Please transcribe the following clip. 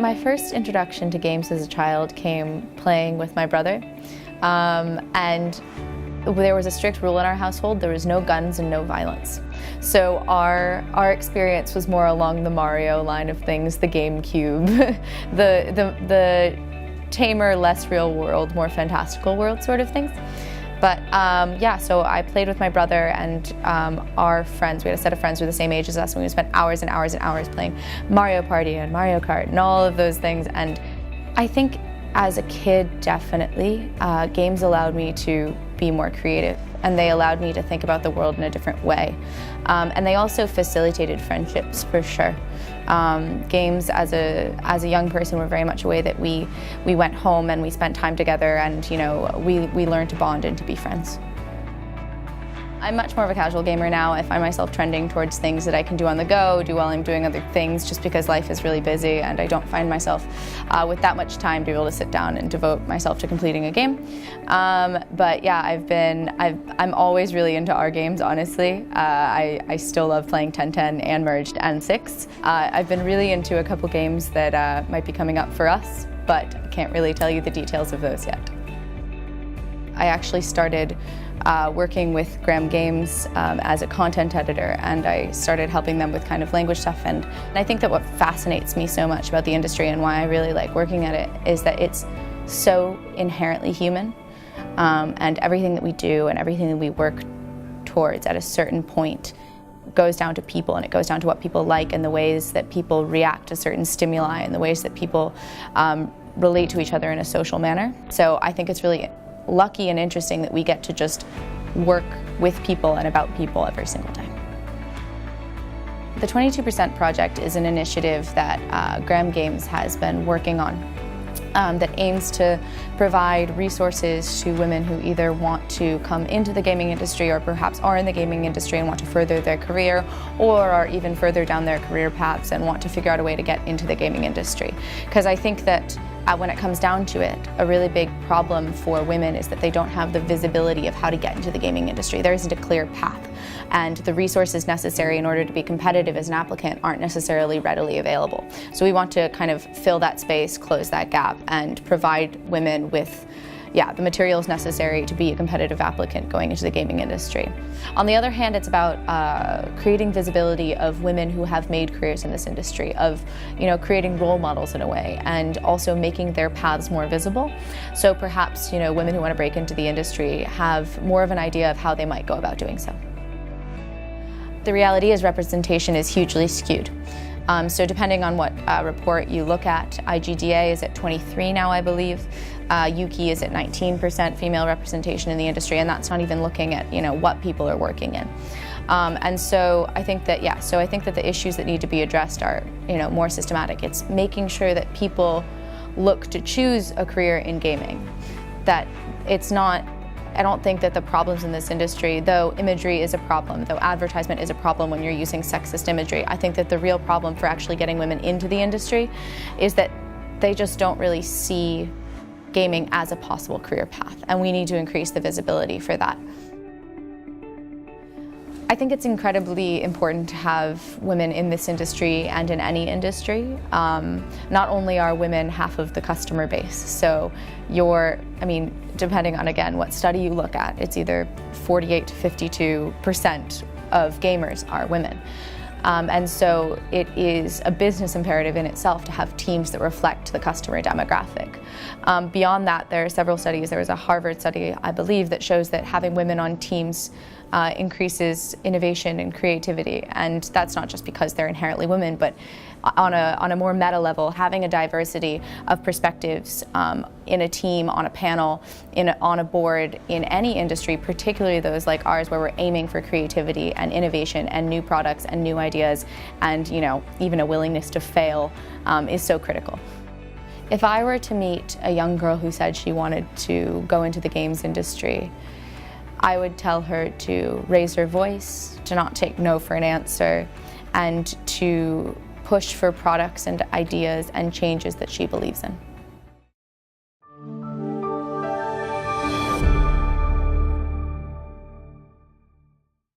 My first introduction to games as a child came playing with my brother, and there was a strict rule in our household: there was no guns and no violence. So our experience was more along the Mario line of things, the GameCube, the tamer, less real world, more fantastical world sort of things. But yeah, so I played with my brother and our friends. We had a set of friends who were the same age as us, and we spent hours and hours and hours playing Mario Party and Mario Kart and all of those things. And I think as a kid, definitely, games allowed me to be more creative, and they allowed me to think about the world in a different way. And they also facilitated friendships, for sure. Games as a young person were very much a way that we went home and we spent time together, and we learned to bond and to be friends. I'm much more of a casual gamer now. I find myself trending towards things that I can do on the go, do while I'm doing other things, just because life is really busy and I don't find myself with that much time to be able to sit down and devote myself to completing a game. But yeah, I'm always really into our games, honestly. I still love playing 1010 and Merged and 6. I've been really into a couple games that might be coming up for us, but I can't really tell you the details of those yet. I actually started working with Graham Games as a content editor, and I started helping them with kind of language stuff. And I think that what fascinates me so much about the industry and why I really like working at it is that it's so inherently human, and everything that we do and everything that we work towards at a certain point goes down to people, and it goes down to what people like and the ways that people react to certain stimuli and the ways that people relate to each other in a social manner. So I think it's really lucky and interesting that we get to just work with people and about people every single day. The 22% project is an initiative that Graham Games has been working on that aims to provide resources to women who either want to come into the gaming industry or perhaps are in the gaming industry and want to further their career, or are even further down their career paths and want to figure out a way to get into the gaming industry. Because I think that when it comes down to it, a really big problem for women is that they don't have the visibility of how to get into the gaming industry. There isn't a clear path, and the resources necessary in order to be competitive as an applicant aren't necessarily readily available. So we want to kind of fill that space, close that gap, and provide women with the materials necessary to be a competitive applicant going into the gaming industry. On the other hand, it's about creating visibility of women who have made careers in this industry, of creating role models in a way, and also making their paths more visible. So perhaps women who want to break into the industry have more of an idea of how they might go about doing so. The reality is representation is hugely skewed. So depending on what report you look at, IGDA is at 23 now, I believe. Yuki is at 19% female representation in the industry, and that's not even looking at what people are working in. And so I think that the issues that need to be addressed are more systematic. It's making sure that people look to choose a career in gaming. That it's not. I don't think that the problems in this industry, though imagery is a problem, though advertisement is a problem when you're using sexist imagery, I think that the real problem for actually getting women into the industry is that they just don't really see gaming as a possible career path, and we need to increase the visibility for that. I think it's incredibly important to have women in this industry and in any industry. Not only are women half of the customer base, so depending on, again, what study you look at, it's either 48 to 52% of gamers are women. And so it is a business imperative in itself to have teams that reflect the customer demographic. Beyond that, there are several studies. There was a Harvard study, I believe, that shows that having women on teams increases innovation and creativity. And that's not just because they're inherently women, but on a more meta level, having a diversity of perspectives in a team, on a panel, on a board, in any industry, particularly those like ours where we're aiming for creativity and innovation and new products and new ideas and even a willingness to fail is so critical. If I were to meet a young girl who said she wanted to go into the games industry, I would tell her to raise her voice, to not take no for an answer, and to push for products and ideas and changes that she believes in.